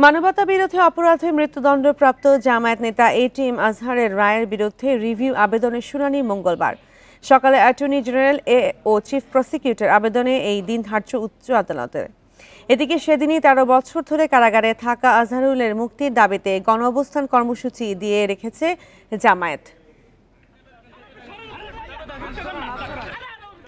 মানবতা বিরোধী অপরাধে মৃত্যুদণ্ডপ্রাপ্ত জামায়াত নেতা এটিএম আজহারের রায়ের বিরুদ্ধে রিভিউ আবেদনের শুনানি মঙ্গলবার সকালে অ্যাটর্নি জেনারেল ও চিফ প্রসিকিউটর আবেদনে এই দিন ধার্য উচ্চ আদালতে। এদিকে সেদিনই ১৩ বছর ধরে কারাগারে থাকা আজহারুলের মুক্তির দাবিতে গণঅবস্থান কর্মসূচি দিয়ে রেখেছে জামায়াত।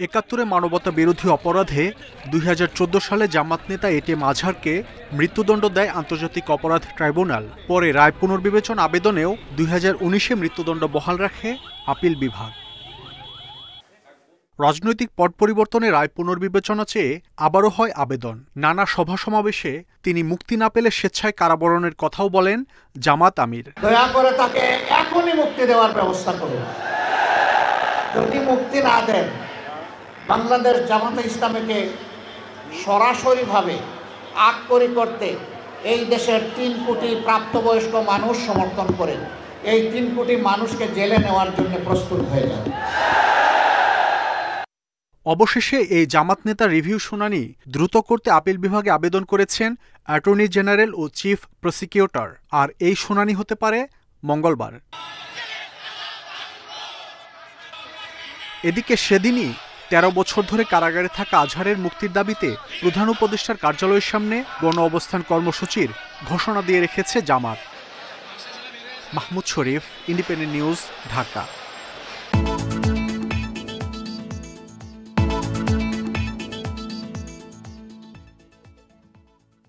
৭১ মানবতা বিরোধী অপরাধে ২০১৪ সালে জামাত নেতা এটিএম আজহারকে মৃত্যুদণ্ড দেয় আন্তর্জাতিক অপরাধ ট্রাইব্যুনাল। পরে রায় পুনর্বিবেচনা আবেদনেও ২০১৯-এ মৃত্যুদণ্ড বহাল রাখে আপিল বিভাগ। রাজনৈতিক পট পরিবর্তনে রায় পুনর্বিবেচনা চেয়ে আবারও হয় আবেদন। নানা সভা সমাবেশে তিনি মুক্তি না পেলে স্বেচ্ছায় কারাবরণের কথাও বলেন জামাত আমির। দয়া করে তাকে এখনই মুক্তি দেওয়ার ব্যবস্থা করুন। যদি মুক্তি না দেন, বাংলাদেশ জামাতে ইসলামীকে সরাসরিভাবে আক্রমণ করতে এই দেশের ৩ কোটি প্রাপ্তবয়স্ক মানুষ সমর্থন করেন। এই ৩ কোটি মানুষকে জেলে নেওয়ার জন্য প্রস্তুত হয়ে যান। অবশেষে এই জামাত নেতা রিভিউ শুনানি দ্রুত করতে আপিল বিভাগে আবেদন করেছেন অ্যাটর্নি জেনারেল ও চিফ প্রসিকিউটর। আর এই শুনানি হতে পারে মঙ্গলবার। এদিকে সেদিনই ১৩ বছর ধরে কারাগারে থাকা আজহারের মুক্তির দাবিতে প্রধান উপদেষ্টার কার্যালয়ের সামনে গণ অবস্থান কর্মসূচির ঘোষণা দিয়ে রেখেছে জামাত। মাহমুদ শরীফ, ইন্ডিপেন্ডেন্ট নিউজ, ঢাকা।